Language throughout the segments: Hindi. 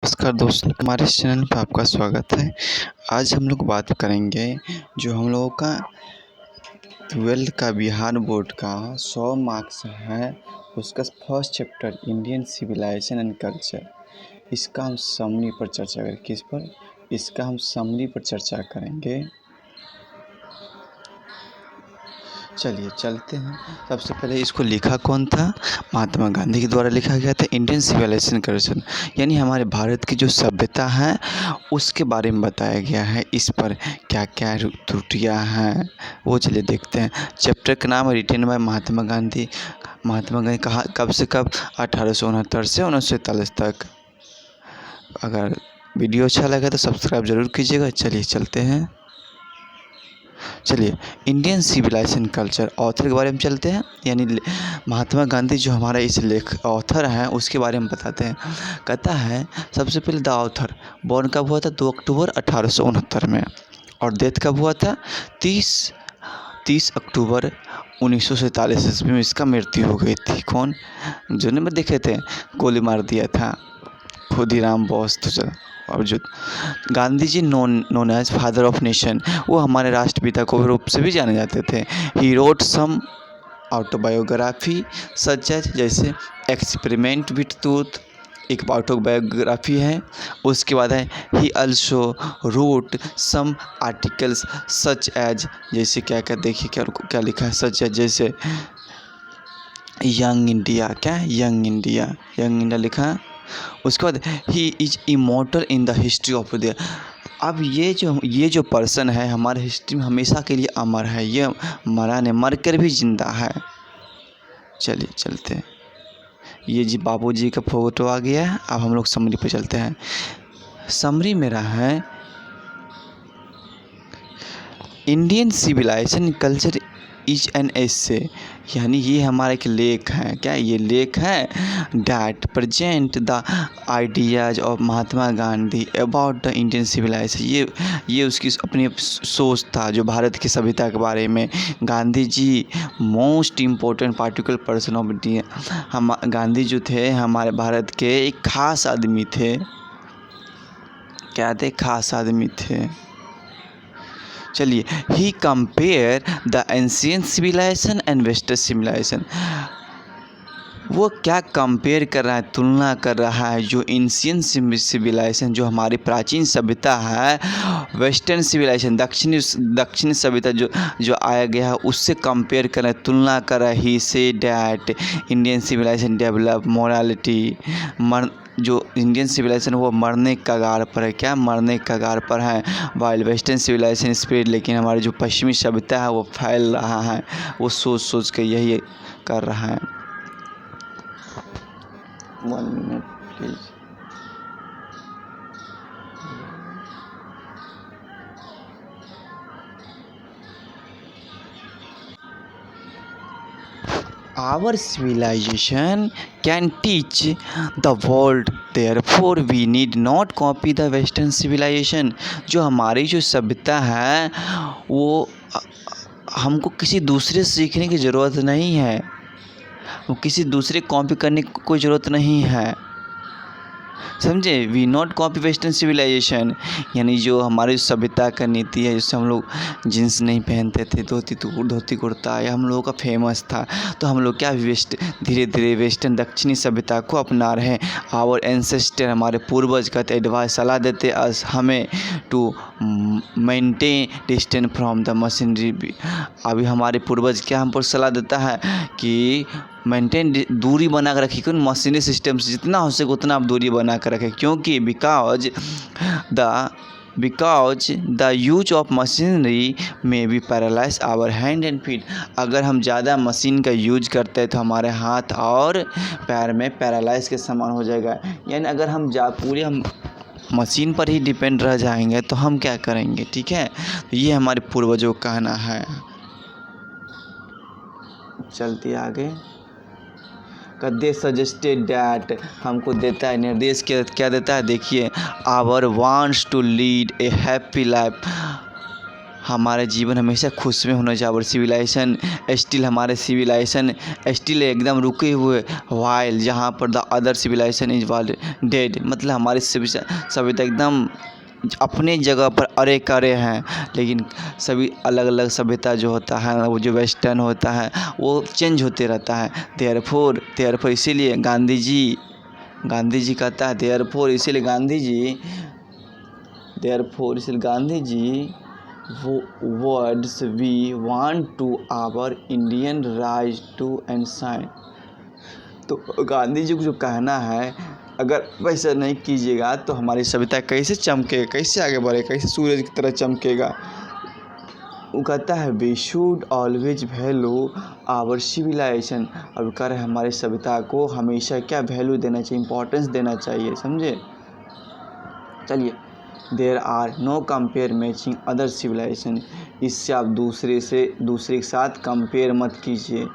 नमस्कार दोस्तों, हमारे इस चैनल पे आपका स्वागत है। आज हम लोग बात करेंगे जो हम लोगों का 12th का बिहार बोर्ड का 100 मार्क्स है, उसका first chapter Indian civilization and culture. इसका हम समरी पर चर्चा करेंगे। किस पर? इसका हम समरी पर चर्चा करेंगे। चलिए चलते हैं। सबसे पहले इसको लिखा कौन था? महात्मा गांधी के द्वारा लिखा गया था। इंडियन सिविलाइजेशन कल्चर यानी हमारे भारत की जो सभ्यता है उसके बारे में बताया गया है। इस पर क्या क्या त्रुटियां हैं वो चलिए देखते हैं। चैप्टर का नाम है रिटेन बाय महात्मा गांधी। महात्मा गांधी कहा कब से कब? 1869 से 1941 तक। अगर वीडियो अच्छा लगा तो सब्सक्राइब ज़रूर कीजिएगा। चलिए चलते हैं। चलिए इंडियन सिविलाइजेशन कल्चर ऑथर के बारे में चलते हैं, यानी महात्मा गांधी जो हमारा इस लेख ऑथर हैं उसके बारे में बताते हैं। कहता है सबसे पहले द ऑथर बॉर्न कब हुआ था? 2 अक्टूबर 1869 में। और डेथ कब हुआ था? 30 अक्टूबर 1947 ईस्वी में इसका मृत्यु हो गई थी। कौन? जो ने देखे थे गोली मार दिया था खुदीराम बोस। तो और जो Gandhi ji known as father of nation, वो हमारे राष्ट्रपिता को रूप से भी जाने जाते थे। He wrote some autobiography such as, जैसे एक्सपेरिमेंट विथ ट्रूथ एक ऑटोबायोग्राफी है। उसके बाद है he also wrote some articles such as, जैसे क्या क्या देखिए क्या लिखा है सच एज, जैसे यंग इंडिया। क्या है? यंग इंडिया लिखा है। उसके बाद he is immortal in the history of India. अब ये जो पर्सन है हमारे हिस्ट्री में हमेशा के लिए अमर है। ये मरा नहीं, मर कर भी जिंदा है। चलिए चलते हैं। ये जी बाबू जी का फोटो आ गया है। अब हम लोग समरी पे चलते हैं। समरी मेरा है Indian civilization culture is an essay, यानी ये हमारा एक लेख है। क्या ये लेख है? That present the ideas of Mahatma Gandhi about the Indian civilization. ये उसकी अपनी सोच था जो भारत की सभ्यता के बारे में। Gandhi ji most important particular person of India. हम गांधी जो थे हमारे भारत के एक खास आदमी थे। क्या थे? खास आदमी थे। चलिए he compare the ancient civilization and western civilization. वो क्या कंपेयर कर रहा है? तुलना कर रहा है जो एंशियंट सिविलाइजेशन जो हमारी प्राचीन सभ्यता है, वेस्टर्न सिविलाइजेशन दक्षिणी सभ्यता जो आया गया है उससे कंपेयर कर रहा है, तुलना कर रहा है। He say that Indian civilization develop morality. जो इंडियन सिविलाइजेशन वो मरने के कगार पर है। क्या? मरने के कगार पर है। वाइल वेस्टर्न सिविलाइजेशन स्प्रेड, लेकिन हमारी जो पश्चिमी सभ्यता है वो फैल रहा है। वो सोच के यही कर रहा है। 1 minute please. Our civilization can teach the world, therefore we need not copy the western civilization। जो हमारी जो सभ्यता है वो हमको किसी दूसरे से सीखने की ज़रूरत नहीं है, वो किसी दूसरे कॉपी करने की कोई ज़रूरत नहीं है, समझे? We not copy western civilization, यानी जो हमारी सभ्यता का नीति है, जिससे हम लोग जींस नहीं पहनते थे, धोती कुर्ता, या हम लोगों का फेमस था। तो हम लोग क्या धीरे धीरे वेस्टर्न दक्षिणी सभ्यता को अपना रहे हैं। आवर एंसेस्टर हमारे पूर्वज कहते एडवाइस सलाह देते अस हमें to maintain distance from the machinery. अभी हमारे पूर्वज क्या हमको सलाह देता है कि मेंटेन दूरी बना कर रखिए। क्यों? मशीनी सिस्टम से जितना हो सके उतना आप दूरी बना कर रखें, क्योंकि because the use of machinery may be paralyse our hand and feet. अगर हम ज़्यादा मशीन का यूज करते हैं तो हमारे हाथ और पैर में पैरालाइज के समान हो जाएगा। यानी अगर हम पूरे हम मशीन पर ही डिपेंड रह जाएंगे तो हम क्या करेंगे? ठीक है, तो ये हमारे पूर्वजों का कहना है। चलते आगे। दे सजेस्टेड डैट, हमको देता है निर्देश। क्या देता है? देखिए our wants to lead a happy life, हमारा जीवन हमेशा खुश में होना चाहिए। और सिविलाइजेशन स्टिल, हमारे सिविलाइजेशन स्टिल एकदम रुके हुए, वाइल जहाँ पर the other civilization is all dead, मतलब हमारी सभ्यता एकदम अपने जगह पर अरे करे हैं, लेकिन सभी अलग अलग सभ्यता जो होता है वो जो वेस्टर्न होता है वो चेंज होते रहता है। देयरफॉर इसीलिए गांधी जी कहता है देयरफॉर इसीलिए Gandhi ji words we want to our Indian rise to enshrine. तो गांधी जी को जो कहना है, अगर वैसा नहीं कीजिएगा तो हमारी सभ्यता कैसे चमकेगा, कैसे आगे बढ़ेगा, कैसे सूरज की तरह चमकेगा। वो कहता है we should always value our civilization. और कह रहे हैं हमारी सभ्यता को हमेशा क्या वैल्यू देना चाहिए, इंपॉर्टेंस देना चाहिए, समझे। चलिए, there are no compare matching other civilization. इससे आप दूसरे के साथ कंपेयर मत कीजिए।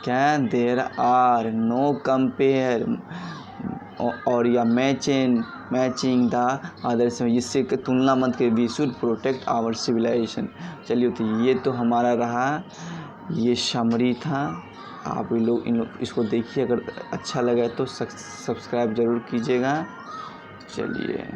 क्या देयर आर नो कंपेयर और या मैचिंग द अदर से, जिससे तुलना मत करिए। We should protect our civilization. चलिए, तो ये तो हमारा रहा, ये समरी था। आप लोग इसको देखिए, अगर अच्छा लगा तो सब्सक्राइब ज़रूर कीजिएगा। चलिए।